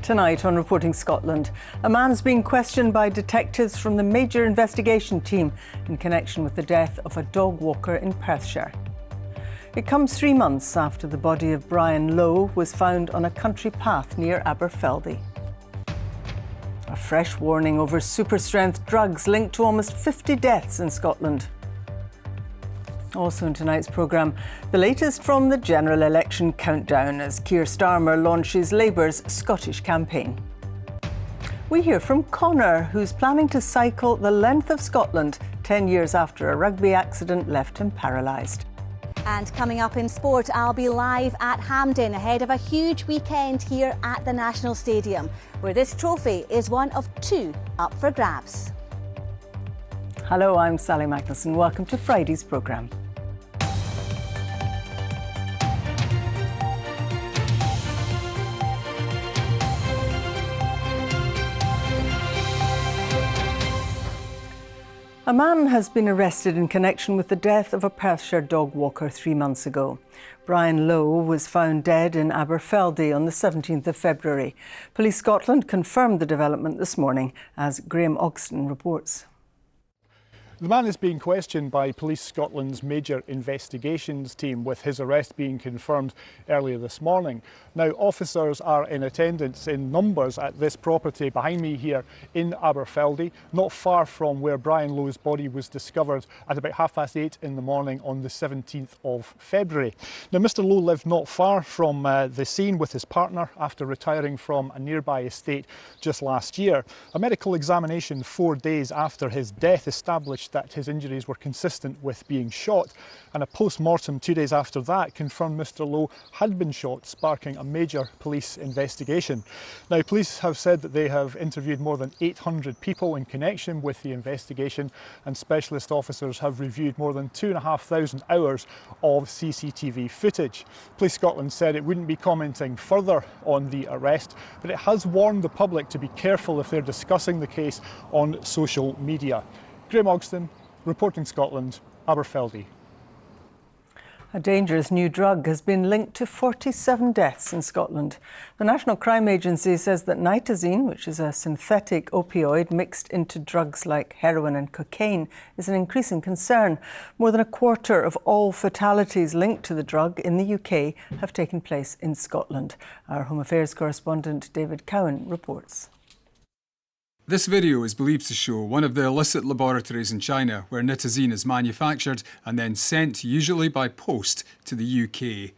Tonight on Reporting Scotland, a man's being questioned by detectives from the major investigation team in connection with the death of a dog walker in Perthshire. It comes 3 months after the body of Brian Lowe was found on a country path near Aberfeldy. A fresh warning over super-strength drugs linked to almost 50 deaths in Scotland. Also in tonight's programme, the latest from the general election countdown as Keir Starmer launches Labour's Scottish campaign. We hear from Connor, who's planning to cycle the length of Scotland 10 years after a rugby accident left him paralysed. And coming up in sport, I'll be live at Hampden ahead of a huge weekend here at the National Stadium, where this trophy is one of 2 up for grabs. Hello, I'm Sally Magnuson. Welcome to Friday's programme. A man has been arrested in connection with the death of a Perthshire dog walker 3 months ago. Brian Lowe was found dead in Aberfeldy on the 17th of February. Police Scotland confirmed the development this morning, as Graham Ogston reports. The man is being questioned by Police Scotland's major investigations team, with his arrest being confirmed earlier this morning. Now, officers are in attendance in numbers at this property behind me here in Aberfeldy, not far from where Brian Lowe's body was discovered at about 8:30 in the morning on the 17th of February. Now, Mr Lowe lived not far from the scene with his partner after retiring from a nearby estate just last year. A medical examination 4 days after his death established that his injuries were consistent with being shot, and a post-mortem 2 days after that confirmed Mr Lowe had been shot, sparking a major police investigation. Now, police have said that they have interviewed more than 800 people in connection with the investigation, and specialist officers have reviewed more than 2,500 hours of CCTV footage. Police Scotland said it wouldn't be commenting further on the arrest, but it has warned the public to be careful if they're discussing the case on social media. Graham Ogston, Reporting Scotland, Aberfeldy. A dangerous new drug has been linked to 47 deaths in Scotland. The National Crime Agency says that nitazene, which is a synthetic opioid mixed into drugs like heroin and cocaine, is an increasing concern. More than a quarter of all fatalities linked to the drug in the UK have taken place in Scotland. Our Home Affairs correspondent David Cowan reports. This video is believed to show one of the illicit laboratories in China where nitazene is manufactured and then sent, usually by post, to the UK.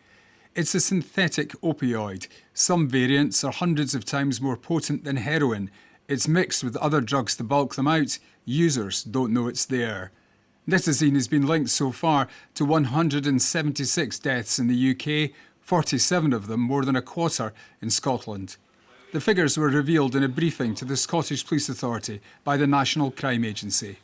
It's a synthetic opioid. Some variants are hundreds of times more potent than heroin. It's mixed with other drugs to bulk them out. Users don't know it's there. Nitazene has been linked so far to 176 deaths in the UK, 47 of them, more than a quarter, in Scotland. The figures were revealed in a briefing to the Scottish Police Authority by the National Crime Agency.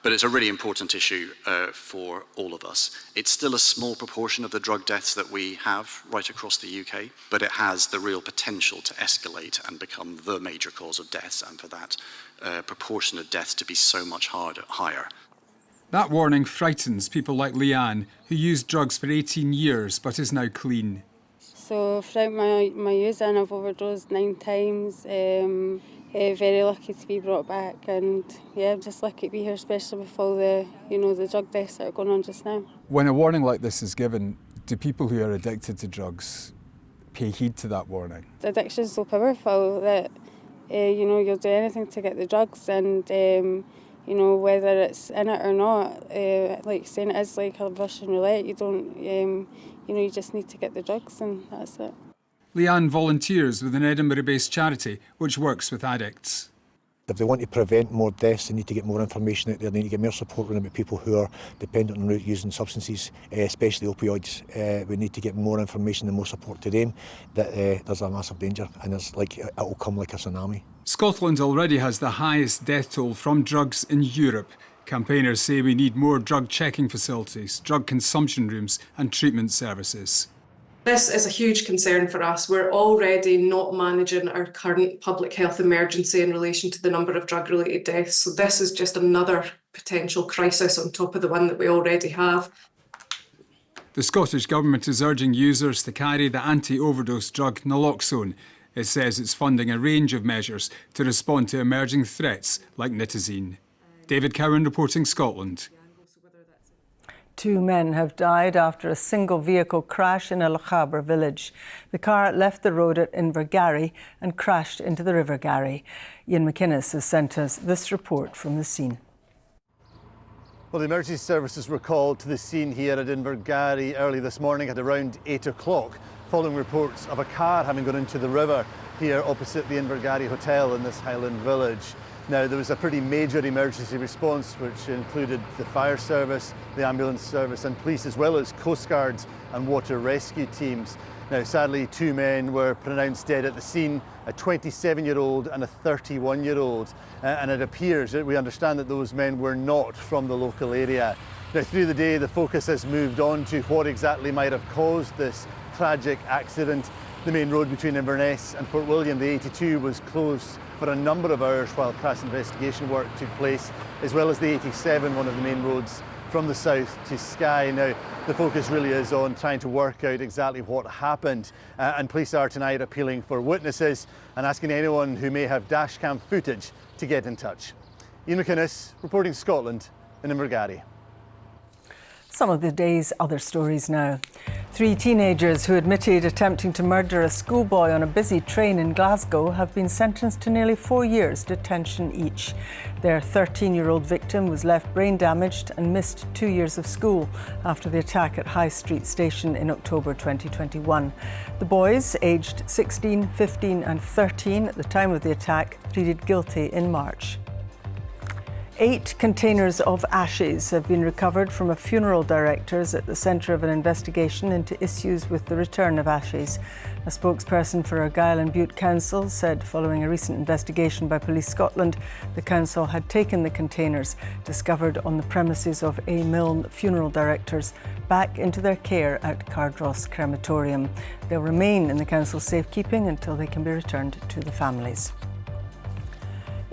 But it's a really important issue for all of us. It's still a small proportion of the drug deaths that we have right across the UK, but it has the real potential to escalate and become the major cause of deaths, and for that proportion of deaths to be so much higher. That warning frightens people like Leanne, who used drugs for 18 years but is now clean. So throughout my using, I've overdosed 9 times. Very lucky to be brought back, and yeah, I'm just lucky to be here, especially with all the the drug deaths that are going on just now. When a warning like this is given, do people who are addicted to drugs pay heed to that warning? The addiction is so powerful that you'll do anything to get the drugs, and whether it's in it or not, like saying it is like a Russian roulette. You don't. You just need to get the drugs, and that's it. Leanne volunteers with an Edinburgh-based charity which works with addicts. If they want to prevent more deaths, they need to get more information out there. They need to get more support around about people who are dependent on using substances, especially opioids. We need to get more information and more support to them. That there's a massive danger, and it will come like a tsunami. Scotland already has the highest death toll from drugs in Europe. Campaigners say we need more drug checking facilities, drug consumption rooms and treatment services. This is a huge concern for us. We're already not managing our current public health emergency in relation to the number of drug-related deaths. So this is just another potential crisis on top of the one that we already have. The Scottish Government is urging users to carry the anti-overdose drug naloxone. It says it's funding a range of measures to respond to emerging threats like nitazene. David Cowan reporting Scotland. 2 men have died after a single vehicle crash in a Lochaber village. The car left the road at Invergari and crashed into the River Garry. Ian McInnes has sent us this report from the scene. Well, the emergency services were called to the scene here at Invergari early this morning at around 8 o'clock, following reports of a car having gone into the river here opposite the Invergari Hotel in this Highland village. Now, there was a pretty major emergency response which included the fire service, the ambulance service and police, as well as Coast Guards and water rescue teams. Now, sadly, 2 men were pronounced dead at the scene, a 27-year-old and a 31-year-old. And it appears that we understand that those men were not from the local area. Now, through the day, the focus has moved on to what exactly might have caused this tragic accident. The main road between Inverness and Fort William, the 82, was closed for a number of hours while crash investigation work took place, as well as the 87, one of the main roads from the south to Skye. Now, the focus really is on trying to work out exactly what happened, and police are tonight appealing for witnesses and asking anyone who may have dashcam footage to get in touch. Ian McInnes, reporting Scotland in Invergari. Some of the day's other stories now. 3 teenagers who admitted attempting to murder a schoolboy on a busy train in Glasgow have been sentenced to nearly 4 years detention each. Their 13-year-old victim was left brain damaged and missed 2 years of school after the attack at High Street Station in October 2021. The boys, aged 16, 15 and 13 at the time of the attack, pleaded guilty in March. 8 containers of ashes have been recovered from a funeral director's at the centre of an investigation into issues with the return of ashes. A spokesperson for Argyll and Bute Council said following a recent investigation by Police Scotland, the council had taken the containers discovered on the premises of A. Milne funeral directors back into their care at Cardross Crematorium. They'll remain in the council's safekeeping until they can be returned to the families.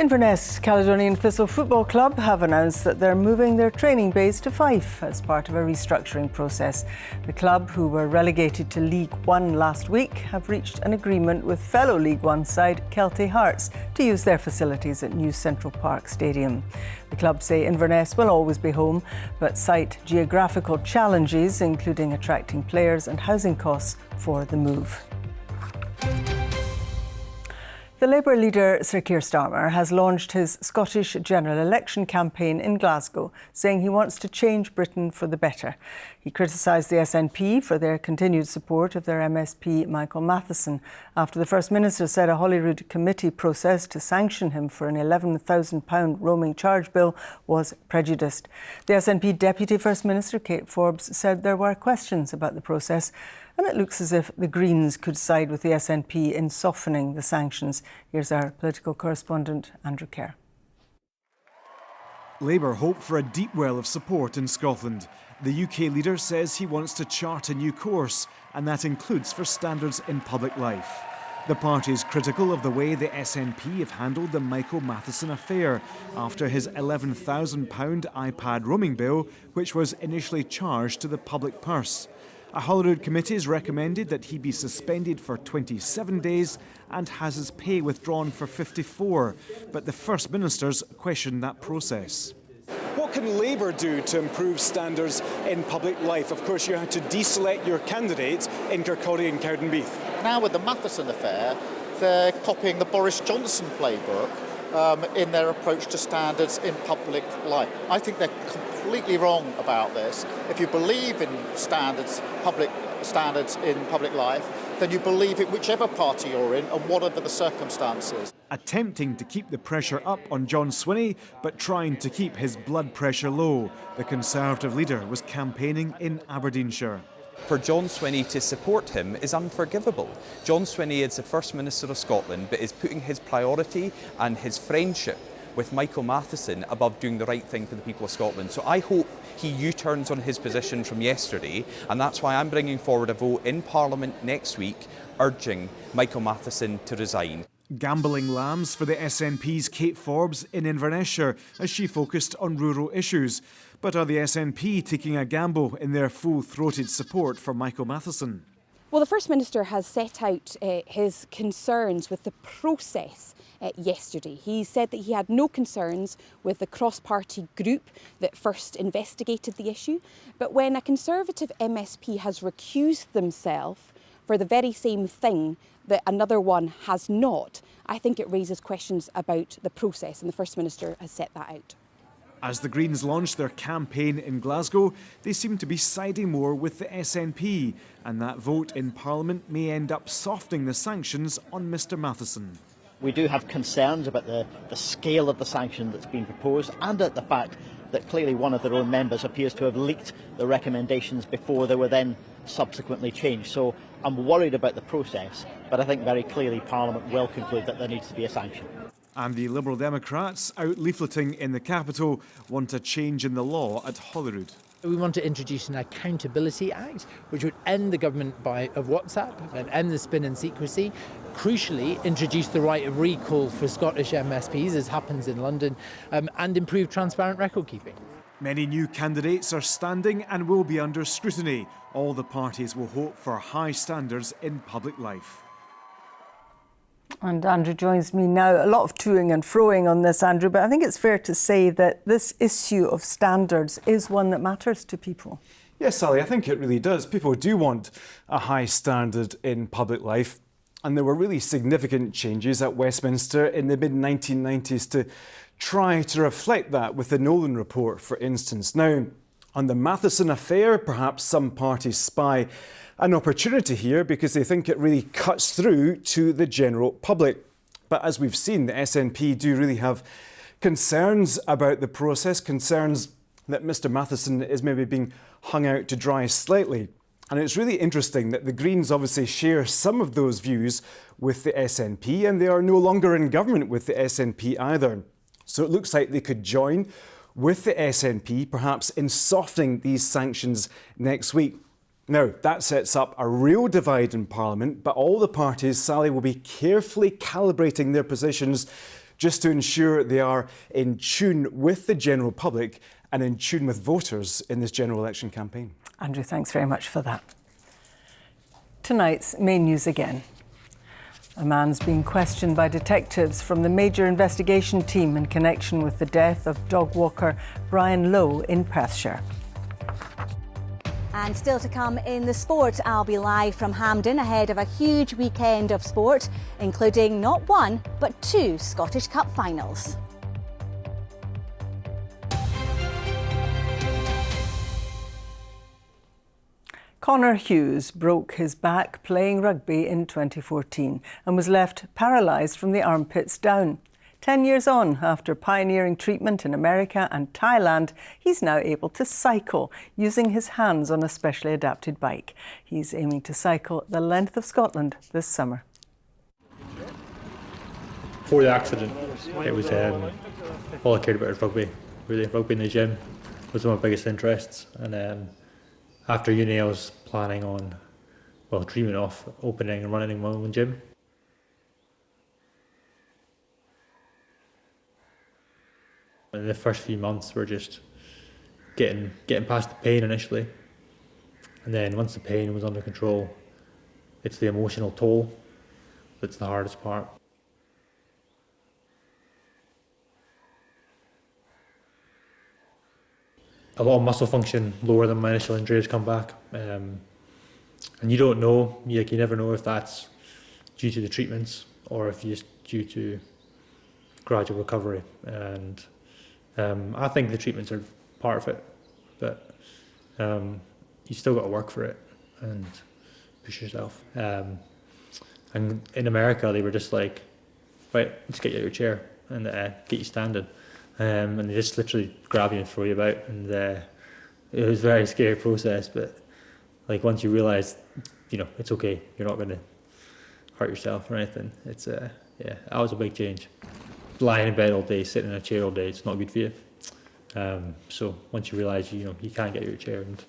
Inverness Caledonian Thistle Football Club have announced that they're moving their training base to Fife as part of a restructuring process. The club, who were relegated to League One last week, have reached an agreement with fellow League One side Kelty Hearts to use their facilities at New Central Park Stadium. The club say Inverness will always be home, but cite geographical challenges, including attracting players and housing costs for the move. The Labour leader Sir Keir Starmer has launched his Scottish general election campaign in Glasgow, saying he wants to change Britain for the better. He criticised the SNP for their continued support of their MSP Michael Matheson after the First Minister said a Holyrood committee process to sanction him for an £11,000 roaming charge bill was prejudiced. The SNP Deputy First Minister Kate Forbes said there were questions about the process, and it looks as if the Greens could side with the SNP in softening the sanctions. Here's our political correspondent, Andrew Kerr. Labour hope for a deep well of support in Scotland. The UK leader says he wants to chart a new course, and that includes for standards in public life. The party is critical of the way the SNP have handled the Michael Matheson affair after his £11,000 iPad roaming bill, which was initially charged to the public purse. A Holyrood committee has recommended that he be suspended for 27 days and has his pay withdrawn for 54, but the First Minister's questioned that process. What can Labour do to improve standards in public life? Of course, you had to deselect your candidate in Kirkcaldy and Cowdenbeath. Now with the Matheson affair, they're copying the Boris Johnson playbook in their approach to standards in public life. I think they're completely wrong about this. If you believe in public standards in public life, then you believe it whichever party you're in and whatever the circumstances. Attempting to keep the pressure up on John Swinney, but trying to keep his blood pressure low, the Conservative leader was campaigning in Aberdeenshire. For John Swinney to support him is unforgivable. John Swinney is the First Minister of Scotland, but is putting his priority and his friendship with Michael Matheson above doing the right thing for the people of Scotland. So I hope he U-turns on his position from yesterday, and that's why I'm bringing forward a vote in Parliament next week urging Michael Matheson to resign. Gambling lambs for the SNP's Kate Forbes in Inverness as she focused on rural issues. But are the SNP taking a gamble in their full-throated support for Michael Matheson? Well, the First Minister has set out his concerns with the process yesterday. He said that he had no concerns with the cross-party group that first investigated the issue, but when a Conservative MSP has recused themselves for the very same thing that another one has not, I think it raises questions about the process, and the First Minister has set that out. As the Greens launch their campaign in Glasgow, they seem to be siding more with the SNP, and that vote in Parliament may end up softening the sanctions on Mr Matheson. We do have concerns about the scale of the sanction that's been proposed, and at the fact that clearly one of their own members appears to have leaked the recommendations before they were then subsequently changed. So I'm worried about the process, but I think very clearly Parliament will conclude that there needs to be a sanction. And the Liberal Democrats, out leafleting in the capital, want a change in the law at Holyrood. We want to introduce an Accountability Act, which would end the government of WhatsApp and end the spin and secrecy. Crucially, introduce the right of recall for Scottish MSPs, as happens in London, and improve transparent record keeping. Many new candidates are standing and will be under scrutiny. All the parties will hope for high standards in public life. And Andrew joins me now. A lot of toing and froing on this, Andrew, but I think it's fair to say that this issue of standards is one that matters to people. Yes, Sally, I think it really does. People do want a high standard in public life, and there were really significant changes at Westminster in the mid-1990s to try to reflect that with the Nolan Report, for instance. Now, on the Matheson affair, perhaps some parties spy an opportunity here because they think it really cuts through to the general public. But as we've seen, the SNP do really have concerns about the process, concerns that Mr Matheson is maybe being hung out to dry slightly. And it's really interesting that the Greens obviously share some of those views with the SNP, and they are no longer in government with the SNP either. So it looks like they could join with the SNP, perhaps in softening these sanctions next week. Now, that sets up a real divide in Parliament, but all the parties, Sally, will be carefully calibrating their positions just to ensure they are in tune with the general public and in tune with voters in this general election campaign. Andrew, thanks very much for that. Tonight's main news again. A man's being questioned by detectives from the major investigation team in connection with the death of dog walker Brian Lowe in Perthshire. And still to come in the sport, I'll be live from Hampden ahead of a huge weekend of sport, including not one, but two Scottish Cup finals. Connor Hughes broke his back playing rugby in 2014 and was left paralysed from the armpits down. 10 years on, after pioneering treatment in America and Thailand, he's now able to cycle using his hands on a specially adapted bike. He's aiming to cycle the length of Scotland this summer. Before the accident, it was all I cared about was rugby. Really, rugby in the gym was one of my biggest interests. And after uni, I was planning on, dreaming of opening and running my own gym. In the first few months, we're just getting past the pain initially, and then once the pain was under control, it's the emotional toll that's the hardest part. A lot of muscle function lower than my initial injury has come back, and you don't know, you never know if that's due to the treatments or if it's due to gradual recovery. And I think the treatments are part of it, but you still got to work for it and push yourself. And in America, they were just like, right, let's get you out of your chair and get you standing. And they just literally grab you and throw you about, and it was a very scary process. But once you realise, it's okay, you're not going to hurt yourself or anything. It's that was a big change. Lying in bed all day, sitting in a chair all day, it's not good for you. So once you realise you can't get out of your chair and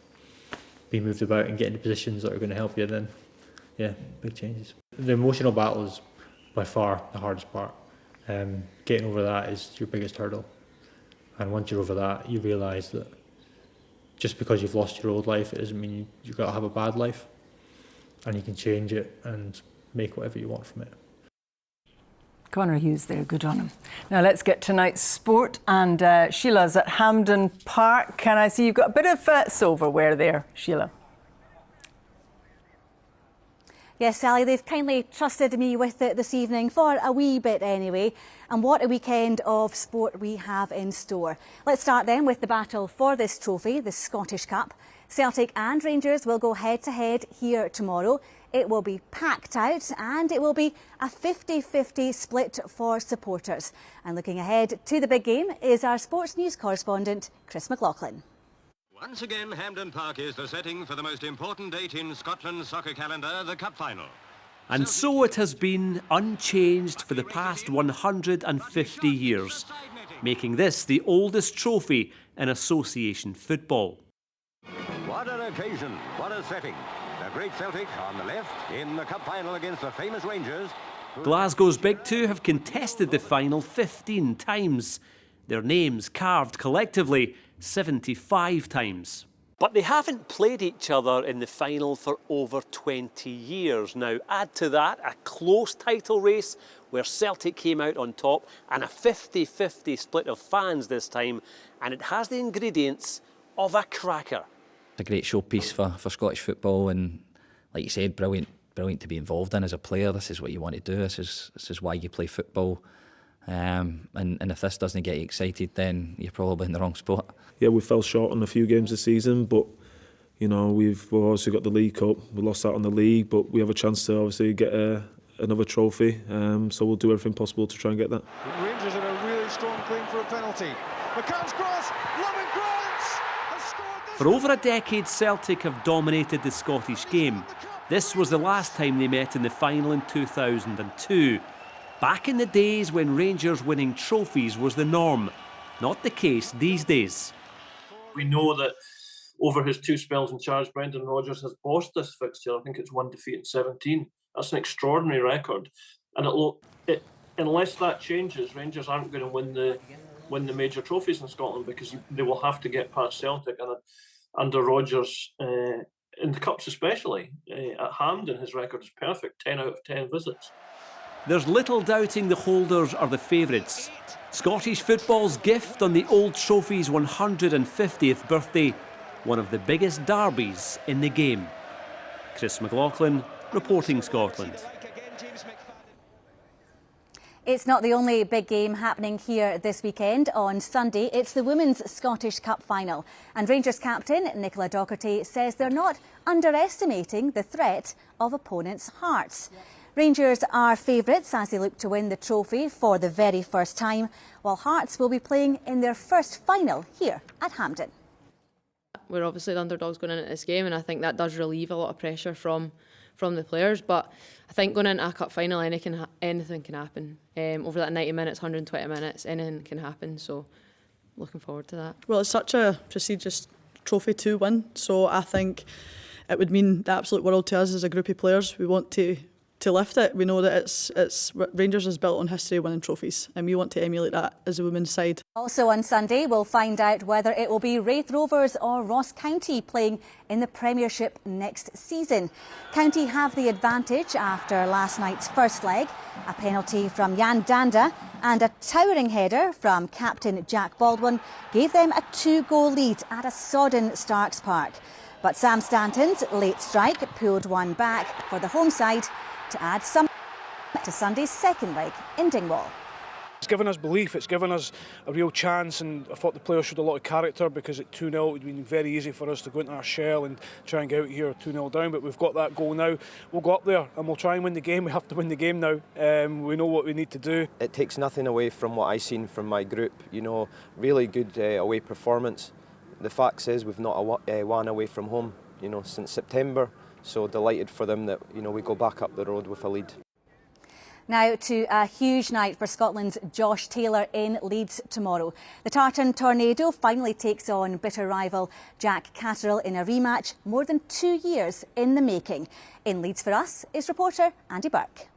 be moved about and get into positions that are going to help you, then big changes. The emotional battle is by far the hardest part. Getting over that is your biggest hurdle. And once you're over that, you realise that just because you've lost your old life, it doesn't mean you've got to have a bad life. and you can change it and make whatever you want from it. Conor Hughes there, good on him. Now let's get tonight's sport, and Sheila's at Hampden Park. Can I see you've got a bit of silverware there, Sheila? Yes, Sally, they've kindly trusted me with it this evening for a wee bit anyway. And what a weekend of sport we have in store. Let's start then with the battle for this trophy, the Scottish Cup. Celtic and Rangers will go head-to-head here tomorrow. It will be packed out and it will be a 50-50 split for supporters. And looking ahead to the big game is our sports news correspondent, Chris McLaughlin. Once again, Hampden Park is the setting for the most important date in Scotland's soccer calendar, the Cup Final. And so it has been, unchanged for the past 150 years, making this the oldest trophy in association football. What an occasion, what a setting. The great Celtic on the left in the Cup Final against the famous Rangers. Glasgow's Big Two have contested the final 15 times. Their names carved collectively 75 times. But they haven't played each other in the final for over 20 years. Now add to that a close title race where Celtic came out on top and a 50-50 split of fans this time, and it has the ingredients of a cracker. A great showpiece for Scottish football, and like you said, brilliant to be involved in as a player. This is what you want to do. This is why you play football. And if this doesn't get you excited, then you're probably in the wrong spot. Yeah, we fell short on a few games this season, but you know we've obviously got the League Cup. We lost out on the league, but we have a chance to obviously get another trophy. So we'll do everything possible to try and get that. Rangers in a really strong claim for a penalty. McCann's cross, Loving Grant has scored. For over a decade, Celtic have dominated the Scottish game. This was the last time they met in the final in 2002. Back in the days when Rangers winning trophies was the norm, not the case these days. We know that over his 2 spells in charge, Brendan Rodgers has bossed this fixture. I think it's 1 defeat in 17. That's an extraordinary record. And unless that changes, Rangers aren't going to win the major trophies in Scotland, because they will have to get past Celtic. And under Rodgers, in the Cups especially, at Hampden his record is perfect, 10 out of 10 visits. There's little doubting the holders are the favourites. Scottish football's gift on the old trophy's 150th birthday, one of the biggest derbies in the game. Chris McLaughlin, reporting Scotland. It's not the only big game happening here this weekend. On Sunday, it's the Women's Scottish Cup final. And Rangers captain Nicola Docherty says they're not underestimating the threat of opponents' Hearts. Rangers are favourites as they look to win the trophy for the very first time, while Hearts will be playing in their first final here at Hampden. We're obviously the underdogs going into this game, and I think that does relieve a lot of pressure from the players. But I think going into a cup final, anything can happen. Over that 90 minutes, 120 minutes, anything can happen. So looking forward to that. Well, it's such a prestigious trophy to win, so I think it would mean the absolute world to us as a group of players. We want to lift it. We know that it's Rangers is built on history of winning trophies, and we want to emulate that as a women's side. Also on Sunday, we'll find out whether it will be Raith Rovers or Ross County playing in the Premiership next season. County have the advantage after last night's first leg. A penalty from Jan Danda and a towering header from captain Jack Baldwin gave them a 2-goal lead at a sodden Starks Park. But Sam Stanton's late strike pulled one back for the home side to add some to Sunday's second leg in Dingwall. It's given us belief, it's given us a real chance, and I thought the players showed a lot of character, because at 2-0 it would have been very easy for us to go into our shell and try and get out here 2-0 down, but we've got that goal now. We'll go up there and we'll try and win the game. We have to win the game now. We know what we need to do. It takes nothing away from what I've seen from my group. You know, really good away performance. The fact is we've not won away from home, you know, since September. So delighted for them that, you know, we go back up the road with a lead. Now to a huge night for Scotland's Josh Taylor in Leeds tomorrow. The Tartan Tornado finally takes on bitter rival Jack Catterall in a rematch more than 2 years in the making. In Leeds for us is reporter Andy Burke.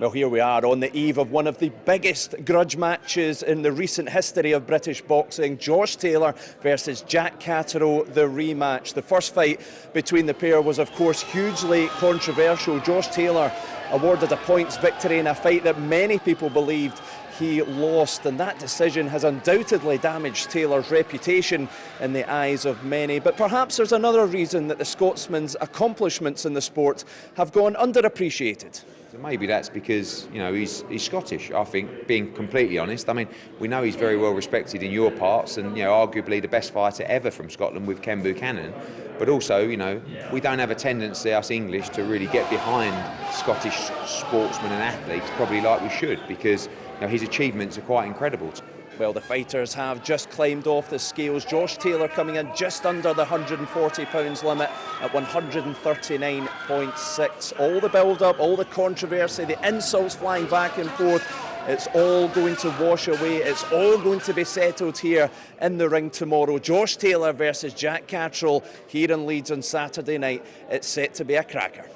Well, here we are on the eve of one of the biggest grudge matches in the recent history of British boxing. Josh Taylor versus Jack Catterall, the rematch. The first fight between the pair was, of course, hugely controversial. Josh Taylor awarded a points victory in a fight that many people believed he lost, and that decision has undoubtedly damaged Taylor's reputation in the eyes of many. But perhaps there's another reason that the Scotsman's accomplishments in the sport have gone underappreciated. So maybe that's because, you know, he's Scottish, I think, being completely honest. I mean, we know he's very well respected in your parts and, you know, arguably the best fighter ever from Scotland with Ken Buchanan. But also, you know, we don't have a tendency, us English, to really get behind Scottish sportsmen and athletes probably like we should, because, you know, his achievements are quite incredible. Well, the fighters have just climbed off the scales. Josh Taylor coming in just under the 140 pounds limit at 139.6. All the build-up, all the controversy, the insults flying back and forth, it's all going to wash away. It's all going to be settled here in the ring tomorrow. Josh Taylor versus Jack Catterall here in Leeds on Saturday night. It's set to be a cracker.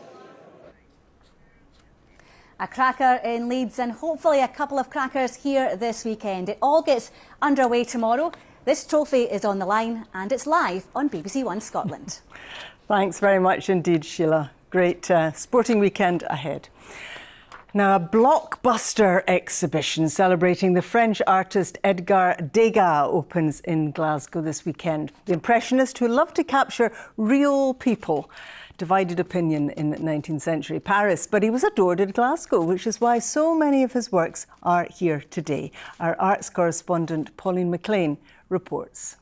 A cracker in Leeds and hopefully a couple of crackers here this weekend. It all gets underway tomorrow. This trophy is on the line and it's live on BBC One Scotland. Thanks very much indeed, Sheila. Great sporting weekend ahead. Now, a blockbuster exhibition celebrating the French artist Edgar Degas opens in Glasgow this weekend. The Impressionist who loved to capture real people divided opinion in 19th century Paris, but he was adored in Glasgow, which is why so many of his works are here today. Our arts correspondent Pauline McLean reports.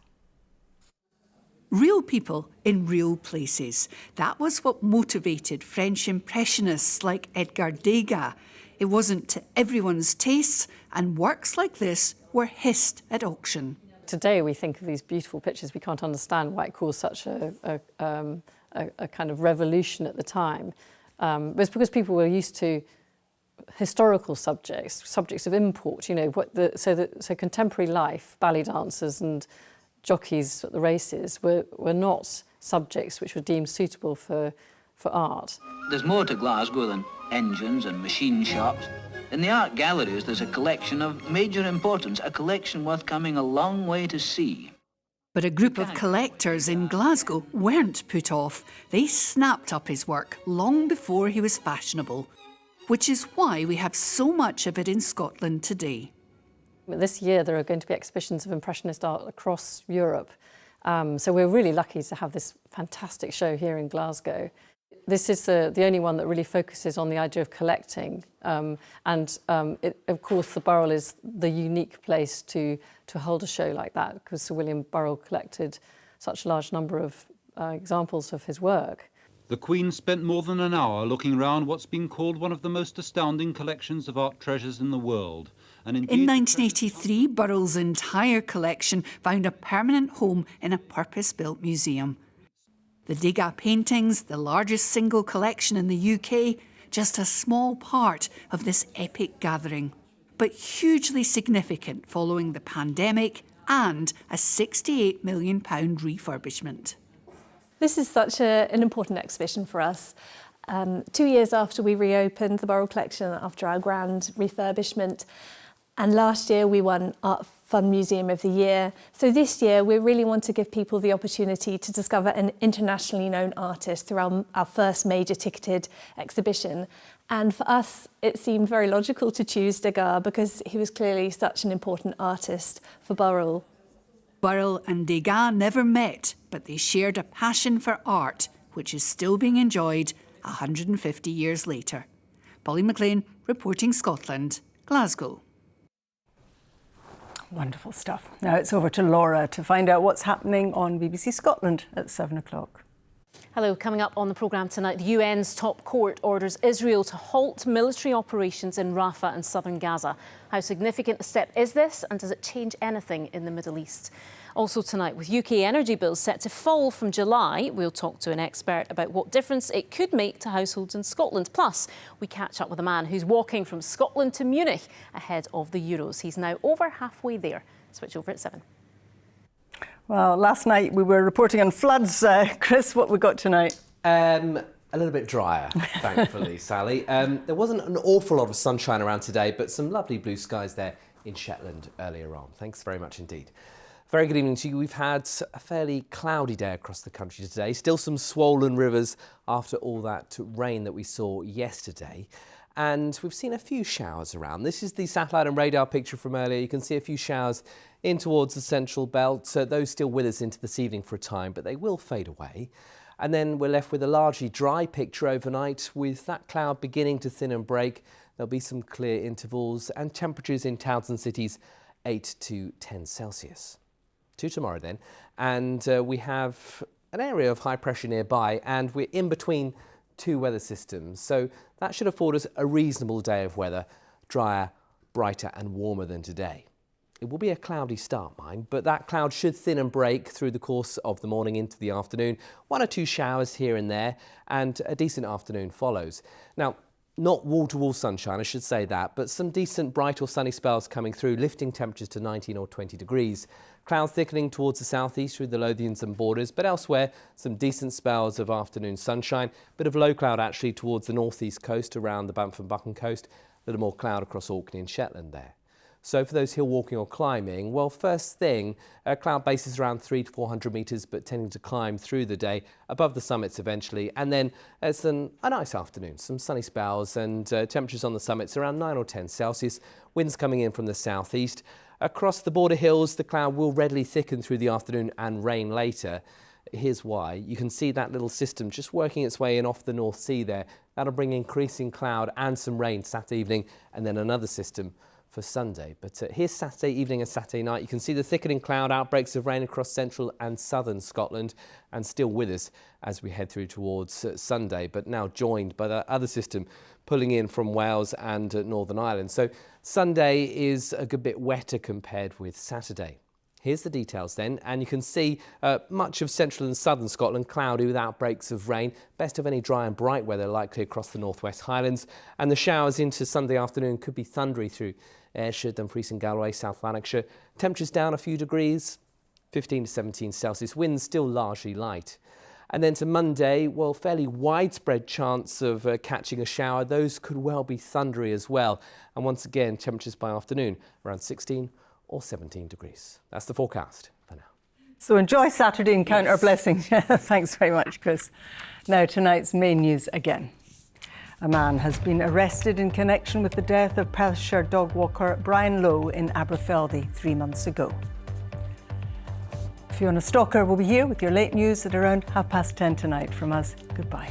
Real people in real places. That was what motivated French Impressionists like Edgar Degas. It wasn't to everyone's tastes, and works like this were hissed at auction. Today we think of these beautiful pictures. We can't understand why it caused such a kind of revolution at the time. But it's because people were used to historical subjects of import. You know, so contemporary life, ballet dancers and jockeys at the races were not subjects which were deemed suitable for art. There's more to Glasgow than engines and machine shops. In the art galleries, there's a collection of major importance, a collection worth coming a long way to see. But a group of collectors in Glasgow weren't put off. They snapped up his work long before he was fashionable, which is why we have so much of it in Scotland today. This year there are going to be exhibitions of Impressionist art across Europe. So we're really lucky to have this fantastic show here in Glasgow. This is the only one that really focuses on the idea of collecting. Of course, the Burrell is the unique place to hold a show like that, because Sir William Burrell collected such a large number of examples of his work. The Queen spent more than an hour looking round what's been called one of the most astounding collections of art treasures in the world. And indeed, in 1983, Burrell's entire collection found a permanent home in a purpose-built museum. The Degas paintings, the largest single collection in the UK, just a small part of this epic gathering, but hugely significant following the pandemic and a £68 million refurbishment. This is such an important exhibition for us. 2 years after we reopened the Burrell collection, after our grand refurbishment, and last year we won Art Fund Museum of the Year. So this year we really want to give people the opportunity to discover an internationally known artist through our first major ticketed exhibition. And for us, it seemed very logical to choose Degas because he was clearly such an important artist for Burrell. Burrell and Degas never met, but they shared a passion for art, which is still being enjoyed 150 years later. Pauline McLean, reporting Scotland, Glasgow. Wonderful stuff. Now it's over to Laura to find out what's happening on BBC Scotland at 7 o'clock. Hello, coming up on the programme tonight, the UN's top court orders Israel to halt military operations in Rafah and southern Gaza. How significant a step is this, and does it change anything in the Middle East? Also tonight, with UK energy bills set to fall from July, we'll talk to an expert about what difference it could make to households in Scotland. Plus, we catch up with a man who's walking from Scotland to Munich ahead of the Euros. He's now over halfway there. Switch over at 7. Well, last night we were reporting on floods. Chris, what we got tonight? A A little bit drier, thankfully, Sally. There wasn't an awful lot of sunshine around today, but some lovely blue skies there in Shetland earlier on. Thanks very much indeed. Very good evening to you. We've had a fairly cloudy day across the country today. Still some swollen rivers after all that rain that we saw yesterday. And we've seen a few showers around. This is the satellite and radar picture from earlier. You can see a few showers in towards the central belt. Those still with us into this evening for a time, but they will fade away. And then we're left with a largely dry picture overnight with that cloud beginning to thin and break. There'll be some clear intervals and temperatures in towns and cities 8 to 10 Celsius. To tomorrow then, and we have an area of high pressure nearby and we're in between two weather systems, so that should afford us a reasonable day of weather, drier, brighter and warmer than today. It will be a cloudy start, mind, but that cloud should thin and break through the course of the morning into the afternoon. 1 or 2 showers here and there and a decent afternoon follows. Now, not wall-to-wall sunshine, I should say that, but some decent bright or sunny spells coming through, lifting temperatures to 19 or 20 degrees. Clouds thickening towards the southeast through the Lothians and borders, but elsewhere some decent spells of afternoon sunshine. Bit of low cloud actually towards the northeast coast around the Banff and Buchan coast. A little more cloud across Orkney and Shetland there. So for those hill walking or climbing, well, first thing, cloud bases around 300 to 400 metres, but tending to climb through the day above the summits eventually. And then it's a nice afternoon, some sunny spells and temperatures on the summits around 9 or 10 Celsius. Winds coming in from the southeast. Across the border hills, the cloud will readily thicken through the afternoon and rain later. Here's why. You can see that little system just working its way in off the North Sea there. That'll bring increasing cloud and some rain Saturday evening, and then another system for Sunday. But here's Saturday evening and Saturday night. You can see the thickening cloud, outbreaks of rain across central and southern Scotland, and still with us as we head through towards Sunday, but now joined by the other system pulling in from Wales and Northern Ireland. So Sunday is a good bit wetter compared with Saturday. Here's the details then, and you can see much of central and southern Scotland cloudy with outbreaks of rain. Best of any dry and bright weather likely across the northwest Highlands, and the showers into Sunday afternoon could be thundery through Ayrshire, Dumfries and Galway, South Lanarkshire. Temperatures down a few degrees, 15 to 17 Celsius, winds still largely light. And then to Monday, well, fairly widespread chance of catching a shower. Those could well be thundery as well. And once again, temperatures by afternoon around 16 or 17 degrees. That's the forecast for now. So enjoy Saturday and count our blessings. Thanks very much, Chris. Now, tonight's main news again. A man has been arrested in connection with the death of Perthshire dog walker Brian Lowe in Aberfeldy 3 months ago. Fiona Stalker will be here with your late news at around 10:30 tonight. From us, goodbye.